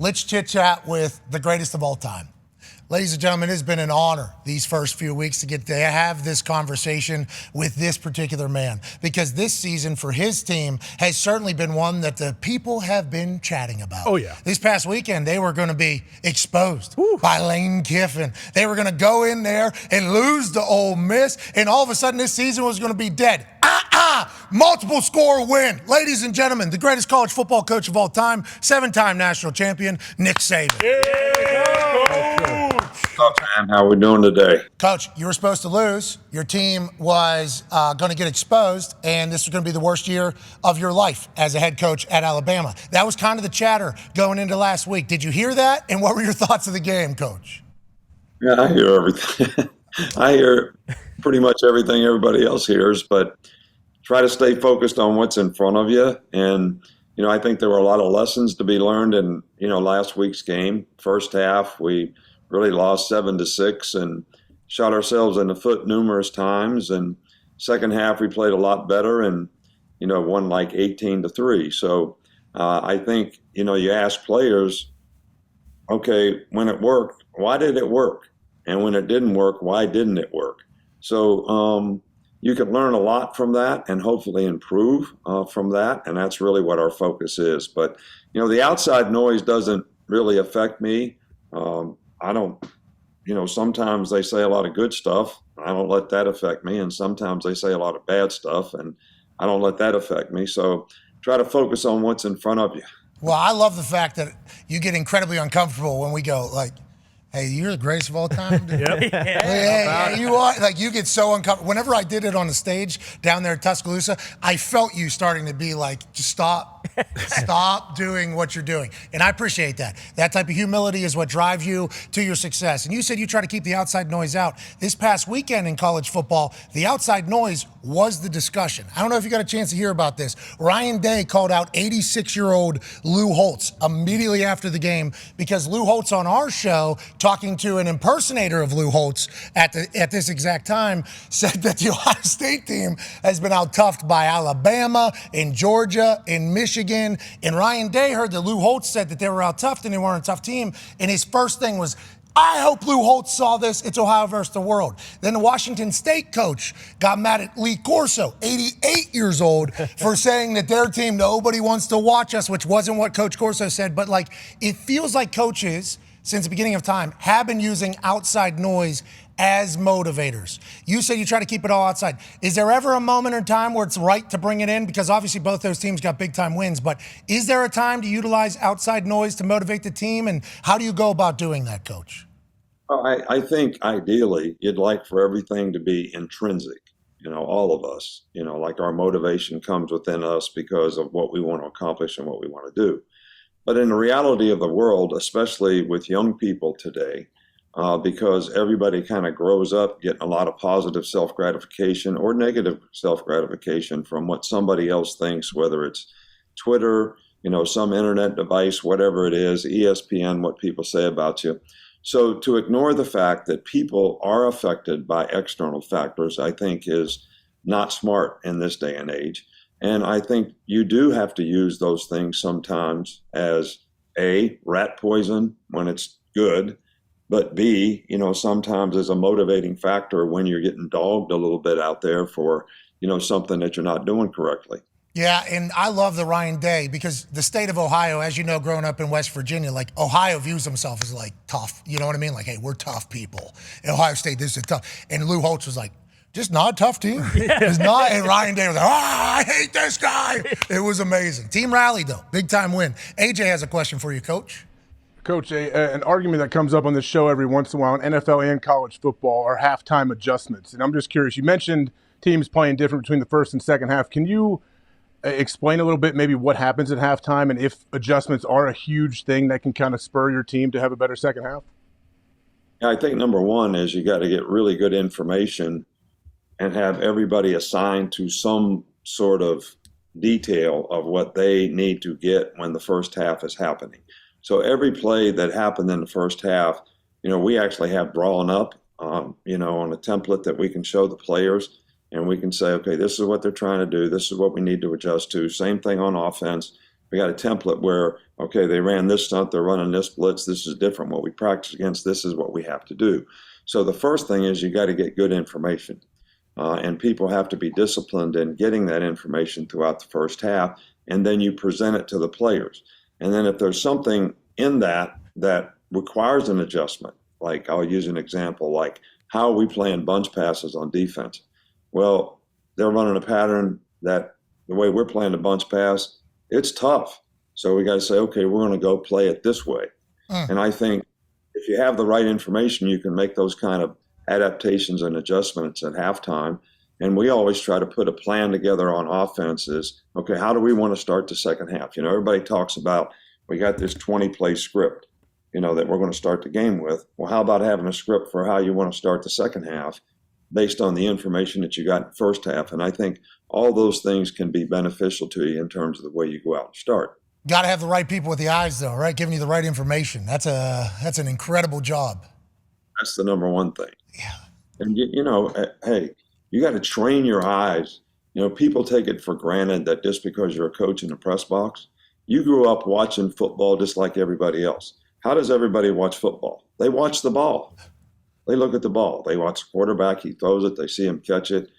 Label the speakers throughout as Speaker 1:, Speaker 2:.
Speaker 1: Let's chit-chat with the greatest of all time. Ladies and gentlemen, it has been an honor these first few weeks to get to have this conversation with this particular man, because this season for his team has certainly been one that the people have been chatting about.
Speaker 2: Oh, yeah.
Speaker 1: This past weekend, they were going to be exposed by Lane Kiffin. They were going to go in there and lose to Ole Miss, and all of a sudden this season was going to be dead. Multiple score win. Ladies and gentlemen, the greatest college football coach of all time, 7-time national champion, Nick Saban.
Speaker 3: What's up, man? How we doing today?
Speaker 1: Coach, you were supposed to lose. Your team was going to get exposed, and this was going to be the worst year of your life as a head coach at Alabama. That was kind of the chatter going into last week. Did you hear that? And what were your thoughts of the game, Coach?
Speaker 3: Yeah, I hear everything. I hear pretty much everything everybody else hears, but try to stay focused on what's in front of you. And, I think there were a lot of lessons to be learned in, last week's game. First half, we really lost 7-6 and shot ourselves in the foot numerous times. And second half, we played a lot better and, won like 18-3. So I think, you ask players, okay, when it worked, why did it work? And when it didn't work, why didn't it work? So you can learn a lot from that and hopefully improve from that. And that's really what our focus is. But, the outside noise doesn't really affect me. I don't, sometimes they say a lot of good stuff. I don't let that affect me. And sometimes they say a lot of bad stuff, and I don't let that affect me. So try to focus on what's in front of you.
Speaker 1: Well, I love the fact that you get incredibly uncomfortable when we go, like, hey, you're the greatest of all time. Yeah, you are. Like, you get so uncomfortable. Whenever I did it on the stage down there at Tuscaloosa, I felt you starting to be like, just stop. Stop doing what you're doing. And I appreciate that. That type of humility is what drives you to your success. And you said you try to keep the outside noise out. This past weekend in college football, the outside noise was the discussion. I don't know if you got a chance to hear about this. Ryan Day called out 86-year-old Lou Holtz immediately after the game because Lou Holtz on our show, talking to an impersonator of Lou Holtz at this exact time, said that the Ohio State team has been out-toughed by Alabama, in Georgia, in Michigan. And Ryan Day heard that Lou Holtz said that they were out-toughed and they weren't a tough team. And his first thing was, I hope Lou Holtz saw this. It's Ohio versus the world. Then the Washington State coach got mad at Lee Corso, 88 years old, for saying that their team, nobody wants to watch us, which wasn't what Coach Corso said. But, like, it feels like coaches, since the beginning of time, have been using outside noise as motivators. You said you try to keep it all outside. Is there ever a moment or time where it's right to bring it in? Because obviously both those teams got big-time wins, but is there a time to utilize outside noise to motivate the team, and how do you go about doing that, Coach?
Speaker 3: Well, I think ideally you'd like for everything to be intrinsic, all of us, like our motivation comes within us because of what we want to accomplish and what we want to do. But in the reality of the world, especially with young people today, because everybody kind of grows up getting a lot of positive self-gratification or negative self-gratification from what somebody else thinks, whether it's Twitter, some internet device, whatever it is, ESPN, what people say about you. So to ignore the fact that people are affected by external factors, I think is not smart in this day and age. And I think you do have to use those things sometimes as A, rat poison when it's good, but B, sometimes as a motivating factor when you're getting dogged a little bit out there for, something that you're not doing correctly.
Speaker 1: Yeah, and I love the Ryan Day because the state of Ohio, as you know, growing up in West Virginia, like Ohio views themselves as like tough. You know what I mean? Like, hey, we're tough people. In Ohio State, this is tough. And Lou Holtz was like, just not a tough team. It's not. And Ryan Day was like, I hate this guy. It was amazing. Team rally, though. Big time win. AJ has a question for you, Coach.
Speaker 2: Coach, an argument that comes up on this show every once in a while in NFL and college football are halftime adjustments. And I'm just curious, you mentioned teams playing different between the first and second half. Can you explain a little bit maybe what happens at halftime and if adjustments are a huge thing that can kind of spur your team to have a better second half?
Speaker 3: I think number one is you got to get really good information and have everybody assigned to some sort of detail of what they need to get when the first half is happening. So every play that happened in the first half, we actually have drawn up, on a template that we can show the players, and we can say, okay, this is what they're trying to do. This is what we need to adjust to. Same thing on offense. We got a template where, okay, they ran this stunt, they're running this blitz, this is different. What we practice against, this is what we have to do. So the first thing is you got to get good information. And people have to be disciplined in getting that information throughout the first half, and then you present it to the players. And then if there's something in that requires an adjustment, like I'll use an example, like how are we playing bunch passes on defense? Well, they're running a pattern that the way we're playing the bunch pass, it's tough. So we got to say, okay, we're going to go play it this way. And I think if you have the right information, you can make those kind of adaptations and adjustments at halftime. And we always try to put a plan together on offenses. Okay, how do we want to start the second half? You know, everybody talks about we got this 20-play script, you know, that we're going to start the game with. Well, how about having a script for how you want to start the second half based on the information that you got in the first half? And I think all those things can be beneficial to you in terms of the way you go out and start.
Speaker 1: Got to have the right people with the eyes, though, right? Giving you the right information. That's an incredible job.
Speaker 3: That's the number one thing.
Speaker 1: Yeah.
Speaker 3: And, you know, hey, you got to train your eyes. You know, people take it for granted that just because you're a coach in the press box, you grew up watching football just like everybody else. How does everybody watch football? They watch the ball. They look at the ball. They watch the quarterback. He throws it. They see him catch it.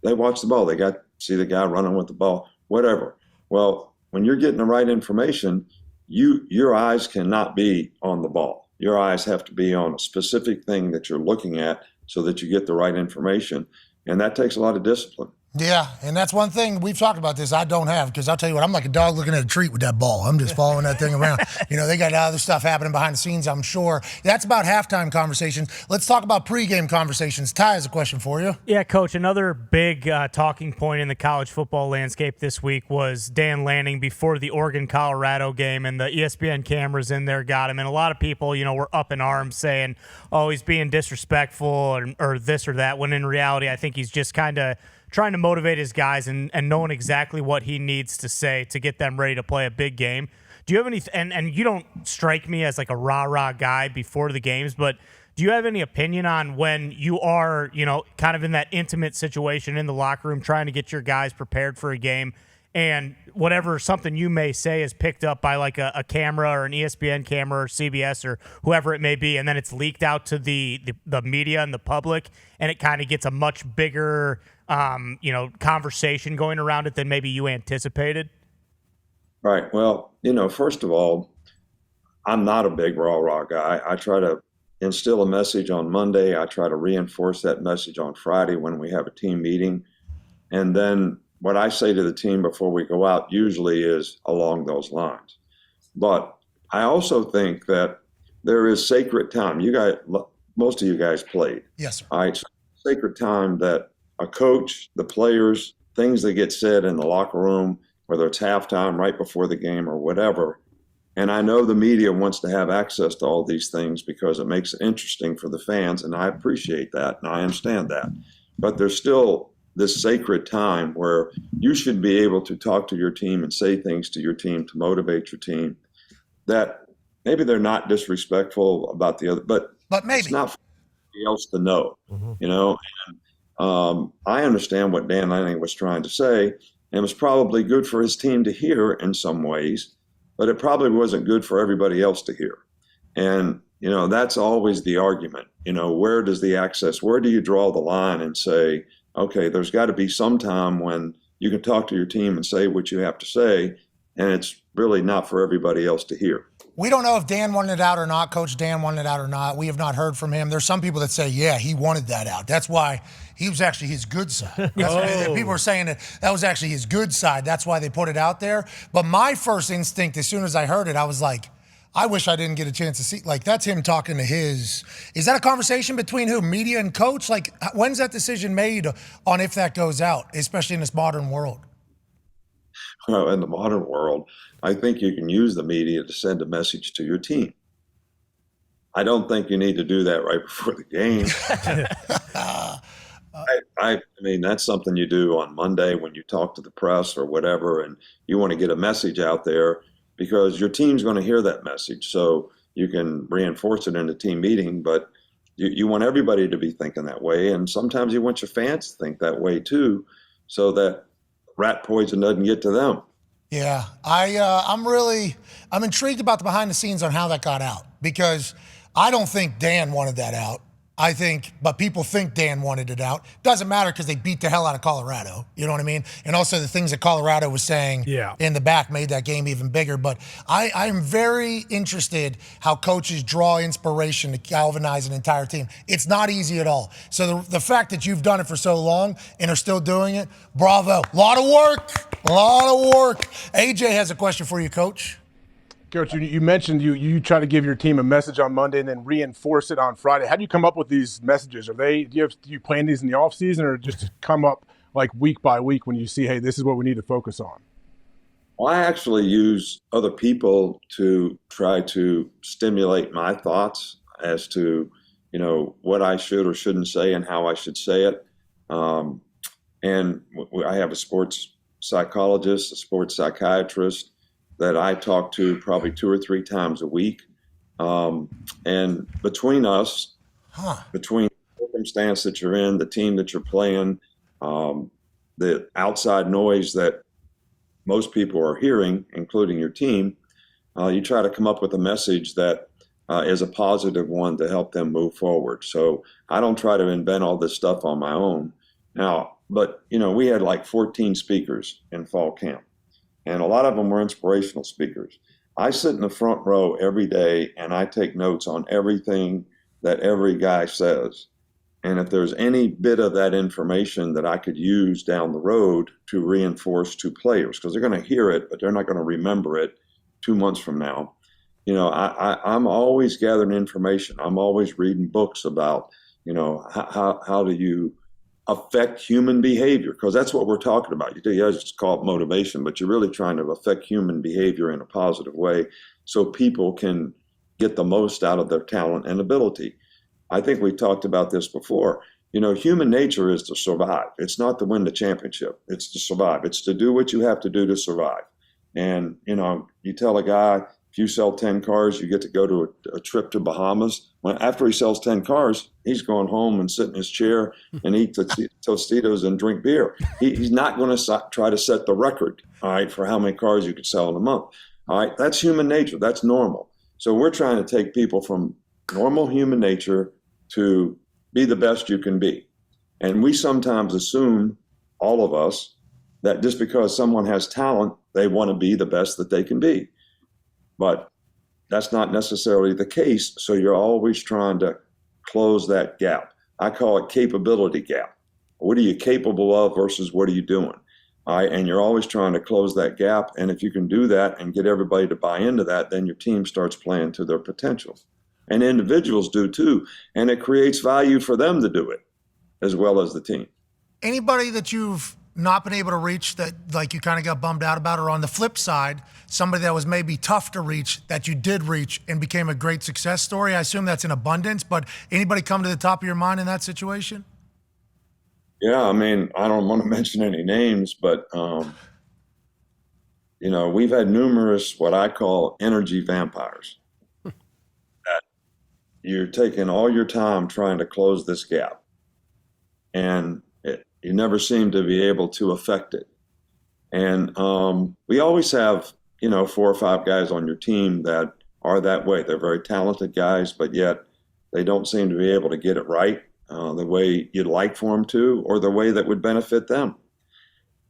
Speaker 3: They watch the ball. They see the guy running with the ball, whatever. Well, when you're getting the right information, your eyes cannot be on the ball. Your eyes have to be on a specific thing that you're looking at so that you get the right information. And that takes a lot of discipline.
Speaker 1: Yeah, and that's one thing we've talked about this I don't have, because I'll tell you what, I'm like a dog looking at a treat with that ball. I'm just following that thing around. You know, they got other stuff happening behind the scenes, I'm sure. That's about halftime conversations. Let's talk about pregame conversations. Ty has a question for you.
Speaker 4: Yeah, Coach, another big talking point in the college football landscape this week was Dan Lanning before the Oregon-Colorado game, and the ESPN cameras in there got him. And a lot of people, you know, were up in arms saying, oh, he's being disrespectful or this or that, when in reality I think he's just kind of trying to motivate his guys and knowing exactly what he needs to say to get them ready to play a big game. Do you have any, and you don't strike me as like a rah-rah guy before the games, but do you have any opinion on when you are, you know, kind of in that intimate situation in the locker room trying to get your guys prepared for a game, and whatever something you may say is picked up by like a camera or an ESPN camera or CBS or whoever it may be, and then it's leaked out to the media and the public, and it kind of gets a much bigger you know, conversation going around it than maybe you anticipated?
Speaker 3: Right. Well, you know, first of all, I'm not a big rah-rah guy. I try to instill a message on Monday. I try to reinforce that message on Friday when we have a team meeting. And then what I say to the team before we go out usually is along those lines. But I also think that there is sacred time. You guys, most of you guys played.
Speaker 1: Yes, sir.
Speaker 3: All right. So sacred time that a coach, the players, things that get said in the locker room, whether it's halftime, right before the game, or whatever. And I know the media wants to have access to all these things because it makes it interesting for the fans, and I appreciate that, and I understand that. But there's still this sacred time where you should be able to talk to your team and say things to your team to motivate your team that maybe they're not disrespectful about the other, but
Speaker 1: maybe
Speaker 3: it's not for anybody else to know, you know. And, I understand what Dan Lanning was trying to say, and it was probably good for his team to hear in some ways, but it probably wasn't good for everybody else to hear. And, you know, that's always the argument. You know, where does the access, where do you draw the line and say, okay, there's got to be some time when you can talk to your team and say what you have to say, and it's really not for everybody else to hear.
Speaker 1: We don't know if Dan wanted it out or not, Coach Dan wanted it out or not. We have not heard from him. There's some people that say, yeah, he wanted that out. That's why he was actually his good side. People are saying that was actually his good side. That's why they put it out there. But my first instinct, as soon as I heard it, I was like, I wish I didn't get a chance to see. Like, that's him talking to his. Is that a conversation between who? Media and coach? Like, when's that decision made on if that goes out, especially in this modern world?
Speaker 3: Well, in the modern world, I think you can use the media to send a message to your team. I don't think you need to do that right before the game. I mean, that's something you do on Monday when you talk to the press or whatever, and you want to get a message out there because your team's going to hear that message. So you can reinforce it in a team meeting, but you want everybody to be thinking that way. And sometimes you want your fans to think that way too, so that rat poison doesn't get to them.
Speaker 1: Yeah, I'm intrigued about the behind the scenes on how that got out, because I don't think Dan wanted that out. But people think Dan wanted it out. Doesn't matter because they beat the hell out of Colorado. You know what I mean? And also the things that Colorado was saying in the back made that game even bigger. But I'm very interested how coaches draw inspiration to galvanize an entire team. It's not easy at all. So the fact that you've done it for so long and are still doing it, bravo. A lot of work. AJ has a question for you, Coach.
Speaker 2: Coach, you mentioned you try to give your team a message on Monday and then reinforce it on Friday. How do you come up with these messages? Do you plan these in the offseason, or just come up like week by week when you see, hey, this is what we need to focus on?
Speaker 3: Well, I actually use other people to try to stimulate my thoughts as to, what I should or shouldn't say and how I should say it. And I have a sports psychologist, a sports psychiatrist that I talk to probably 2 or 3 times a week. And between us, between the circumstance that you're in, the team that you're playing, the outside noise that most people are hearing, including your team, you try to come up with a message that is a positive one to help them move forward. So I don't try to invent all this stuff on my own. Now, but, we had like 14 speakers in fall camp, and a lot of them were inspirational speakers. I sit in the front row every day and I take notes on everything that every guy says. And if there's any bit of that information that I could use down the road to reinforce to players, because they're going to hear it, but they're not going to remember it 2 months from now. I'm always gathering information. I'm always reading books about, how do you affect human behavior, because that's what we're talking about. You guys just call it motivation, but you're really trying to affect human behavior in a positive way so people can get the most out of their talent and ability. I think we talked about this before. Human nature is to survive. It's not to win the championship. It's to survive. It's to do what you have to do to survive. And, you tell a guy, if you sell 10 cars, you get to go to a trip to Bahamas. Well, after he sells 10 cars, he's going home and sit in his chair and eat Tostitos and drink beer. He's not going to try to set the record, all right, for how many cars you could sell in a month. All right, that's human nature. That's normal. So we're trying to take people from normal human nature to be the best you can be. And we sometimes assume, all of us, that just because someone has talent, they want to be the best that they can be. But that's not necessarily the case. So you're always trying to close that gap. I call it capability gap. What are you capable of versus what are you doing? All right, and you're always trying to close that gap. And if you can do that and get everybody to buy into that, then your team starts playing to their potential. And individuals do too. And it creates value for them to do it as well as the team.
Speaker 1: Anybody that you've not been able to reach that like you kind of got bummed out about, or on the flip side, somebody that was maybe tough to reach that you did reach and became a great success story? I assume that's in abundance, but anybody come to the top of your mind in that situation?
Speaker 3: Yeah, I mean, I don't want to mention any names, but, we've had numerous what I call energy vampires. That you're taking all your time trying to close this gap, and you never seem to be able to affect it. And we always have, 4 or 5 guys on your team that are that way. They're very talented guys, but yet they don't seem to be able to get it right the way you'd like for them to, or the way that would benefit them.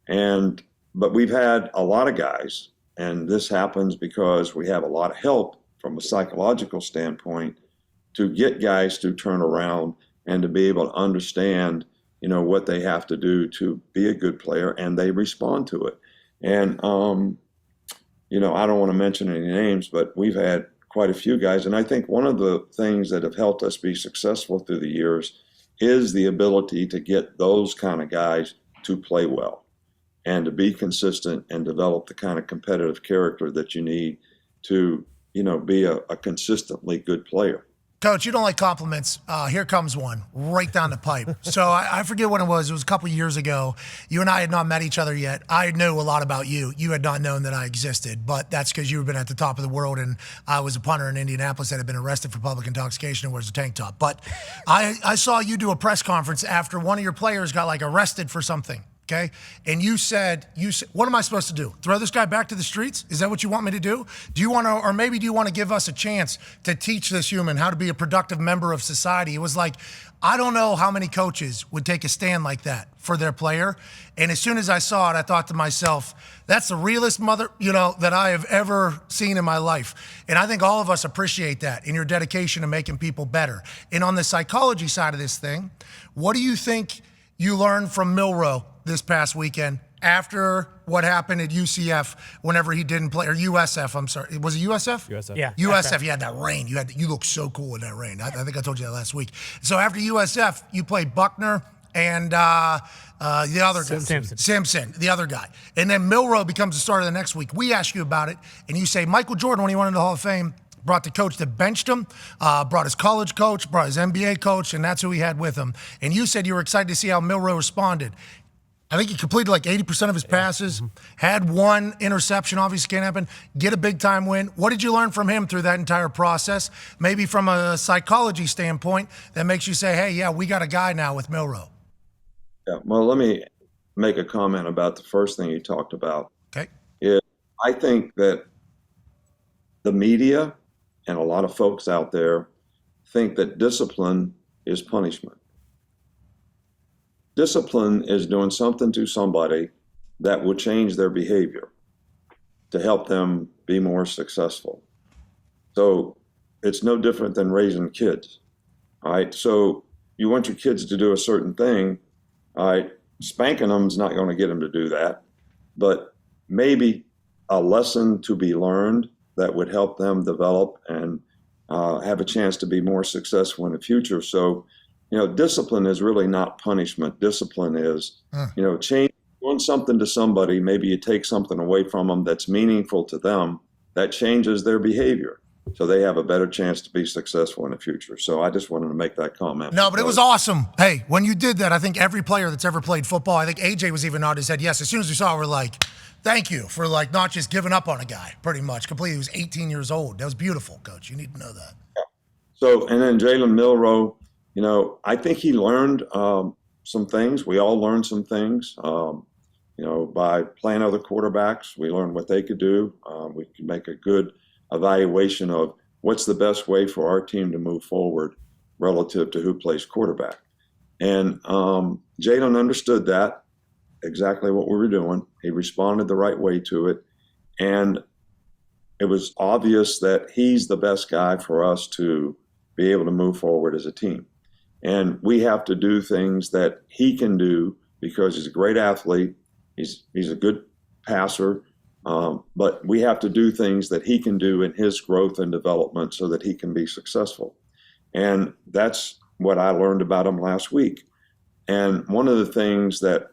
Speaker 3: But we've had a lot of guys, and this happens because we have a lot of help from a psychological standpoint to get guys to turn around and to be able to understand what they have to do to be a good player, and they respond to it. And, I don't want to mention any names, but we've had quite a few guys. And I think one of the things that have helped us be successful through the years is the ability to get those kind of guys to play well and to be consistent and develop the kind of competitive character that you need to, be a consistently good player.
Speaker 1: Coach, you don't like compliments. Here comes one right down the pipe. So I forget when it was. It was a couple years ago. You and I had not met each other yet. I knew a lot about you. You had not known that I existed, but that's because you had been at the top of the world, and I was a punter in Indianapolis that had been arrested for public intoxication and wears a tank top. But I saw you do a press conference after one of your players got arrested for something. okay? And you said, what am I supposed to do? Throw this guy back to the streets? Is that what you want me to do? Do you want to, or maybe do you want to give us a chance to teach this human how to be a productive member of society? It was like, I don't know how many coaches would take a stand like that for their player. And as soon as I saw it, I thought to myself, that's the realest mother, that I have ever seen in my life. And I think all of us appreciate that in your dedication to making people better. And on the psychology side of this thing, what do you think you learned from Milroe this past weekend after what happened at UCF whenever he didn't play, or USF, I'm sorry. Was it USF?
Speaker 5: USF.
Speaker 4: Yeah.
Speaker 1: USF, you had that rain. You looked so cool in that rain. I think I told you that last week. So after USF, you played Buckner and the other guy. Simpson, the other guy. And then Milroe becomes the starter the next week. We ask you about it, and you say Michael Jordan, when he went into the Hall of Fame, brought the coach that benched him, brought his college coach, brought his NBA coach, and that's who he had with him. And you said you were excited to see how Milroe responded. I think he completed like 80% of his passes, had one interception, obviously can't happen, get a big-time win. What did you learn from him through that entire process? Maybe from a psychology standpoint that makes you say, hey, yeah, we got a guy now with Milroe.
Speaker 3: Yeah, well, let me make a comment about the first thing you talked about.
Speaker 1: Okay.
Speaker 3: I think that the media and a lot of folks out there think that discipline is punishment. Discipline is doing something to somebody that will change their behavior to help them be more successful. So it's no different than raising kids, all right? So you want your kids to do a certain thing, all right? Spanking them is not going to get them to do that, but maybe a lesson to be learned that would help them develop and have a chance to be more successful in the future. So, discipline is really not punishment. Discipline is, change, doing something to somebody. Maybe you take something away from them that's meaningful to them, that changes their behavior. So they have a better chance to be successful in the future. So I just wanted to make that comment.
Speaker 1: No, but it was awesome. Hey, when you did that, I think every player that's ever played football, I think AJ was even nodding his head yes. As soon as we saw it, we're like, thank you for not just giving up on a guy, pretty much. Completely. He was 18 years old. That was beautiful, Coach. You need to know that.
Speaker 3: Yeah. So, and then Jalen Milroe, I think he learned some things. We all learned some things. By playing other quarterbacks, we learned what they could do. We could make a good evaluation of what's the best way for our team to move forward relative to who plays quarterback. And Jalen understood that, exactly what we were doing. He responded the right way to it. And it was obvious that he's the best guy for us to be able to move forward as a team. And we have to do things that he can do because he's a great athlete. He's a good passer. But we have to do things that he can do in his growth and development so that he can be successful. And that's what I learned about him last week. And one of the things that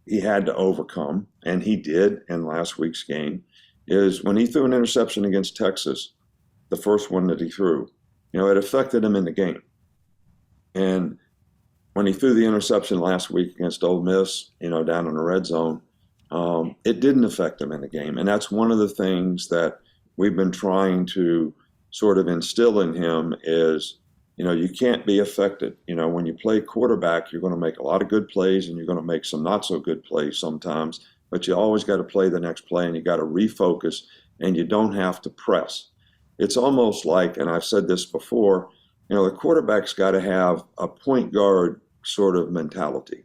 Speaker 3: he had to overcome, and he did in last week's game, is when he threw an interception against Texas, the first one that he threw, it affected him in the game. And when he threw the interception last week against Ole Miss, down in the red zone, it didn't affect him in the game. And that's one of the things that we've been trying to sort of instill in him is, you can't be affected. When you play quarterback, you're going to make a lot of good plays and you're going to make some not so good plays sometimes, but you always got to play the next play and you got to refocus and you don't have to press. It's almost like, and I've said this before, the quarterback's got to have a point guard sort of mentality.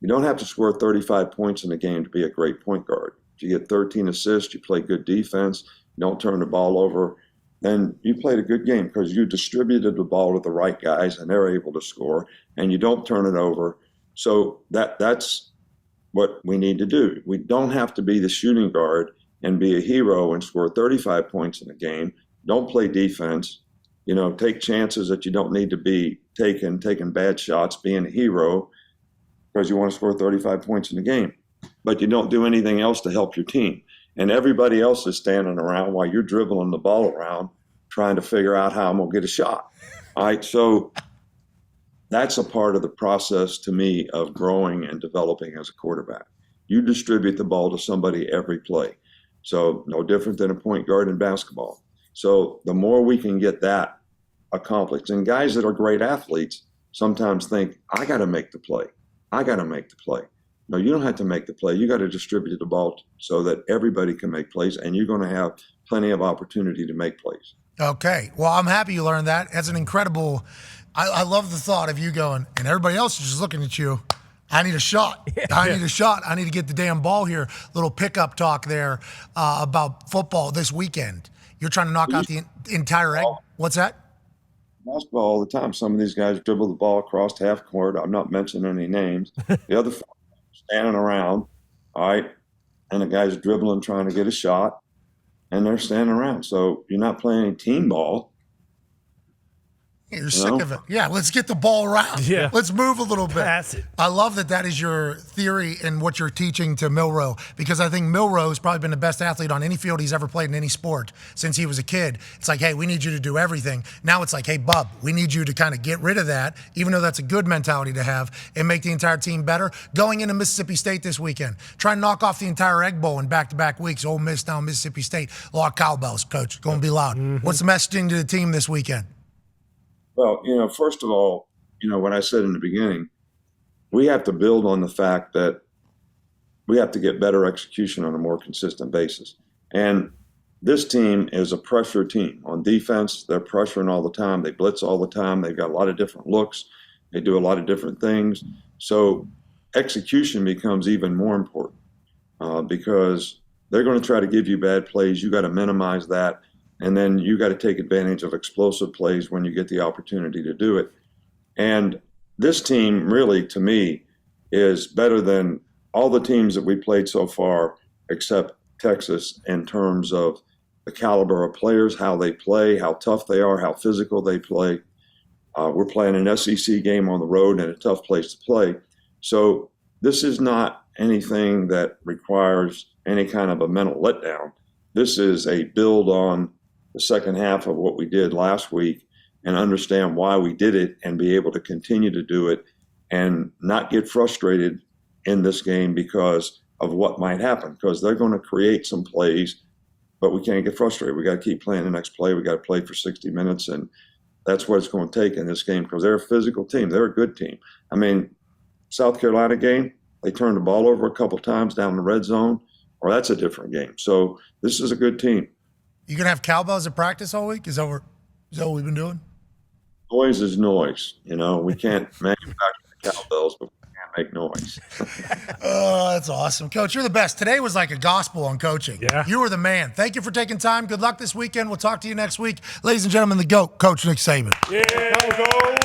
Speaker 3: You don't have to score 35 points in a game to be a great point guard. If you get 13 assists, you play good defense, you don't turn the ball over, then you played a good game because you distributed the ball to the right guys and they're able to score, and you don't turn it over. So that's what we need to do. We don't have to be the shooting guard and be a hero and score 35 points in a game. Don't play defense. Take chances that you don't need to be taking bad shots, being a hero because you want to score 35 points in the game. But you don't do anything else to help your team. And everybody else is standing around while you're dribbling the ball around trying to figure out how I'm going to get a shot. All right, so that's a part of the process to me of growing and developing as a quarterback. You distribute the ball to somebody every play. So no different than a point guard in basketball. So the more we can get that accomplished, and guys that are great athletes sometimes think, I got to make the play. No, you don't have to make the play. You got to distribute the ball so that everybody can make plays, and you're going to have plenty of opportunity to make plays.
Speaker 1: Okay. Well, I'm happy you learned that. That's an incredible – I love the thought of you going, and everybody else is just looking at you. I need a shot. I need a shot. I need to get the damn ball here. Little pickup talk there about football this weekend. You're trying to knock out the entire egg. What's that?
Speaker 3: Basketball all the time. Some of these guys dribble the ball across half court. I'm not mentioning any names. The other standing around, all right, and the guy's dribbling trying to get a shot, and they're standing around. So you're not playing any team ball.
Speaker 1: You're sick of it. Yeah, let's get the ball around.
Speaker 5: Yeah.
Speaker 1: Let's move a little bit.
Speaker 5: Pass it.
Speaker 1: I love that is your theory and what you're teaching to Milroe, because I think Milroe's probably been the best athlete on any field he's ever played in any sport since he was a kid. It's like, hey, we need you to do everything. Now it's like, hey, Bub, we need you to kind of get rid of that, even though that's a good mentality to have, and make the entire team better. Going into Mississippi State this weekend, try and knock off the entire Egg Bowl in back-to-back weeks. Ole Miss down Mississippi State. A lot of cowbells, Coach. Going to be loud.
Speaker 5: Mm-hmm.
Speaker 1: What's the messaging to the team this weekend?
Speaker 3: Well, first of all, what I said in the beginning, we have to build on the fact that we have to get better execution on a more consistent basis. And this team is a pressure team. On defense, they're pressuring all the time. They blitz all the time. They've got a lot of different looks. They do a lot of different things. So execution becomes even more important because they're going to try to give you bad plays. You got to minimize that. And then you got to take advantage of explosive plays when you get the opportunity to do it. And this team really, to me, is better than all the teams that we played so far, except Texas, in terms of the caliber of players, how they play, how tough they are, how physical they play. We're playing an SEC game on the road and a tough place to play. So this is not anything that requires any kind of a mental letdown. This is a build on the second half of what we did last week and understand why we did it and be able to continue to do it and not get frustrated in this game because of what might happen, because they're going to create some plays, but we can't get frustrated. We got to keep playing the next play. We got to play for 60 minutes, and that's what it's going to take in this game because they're a physical team. They're a good team. I mean, South Carolina game, they turned the ball over a couple times down the red zone, or that's a different game. So this is a good team.
Speaker 1: You going to have cowbells at practice all week? Is that what we've been doing?
Speaker 3: Noise is noise. We can't manufacture the cowbells, but we can't make noise.
Speaker 1: Oh, that's awesome. Coach, you're the best. Today was like a gospel on coaching.
Speaker 5: Yeah.
Speaker 1: You were the man. Thank you for taking time. Good luck this weekend. We'll talk to you next week. Ladies and gentlemen, the GOAT, Coach Nick Saban.
Speaker 5: Yeah, go.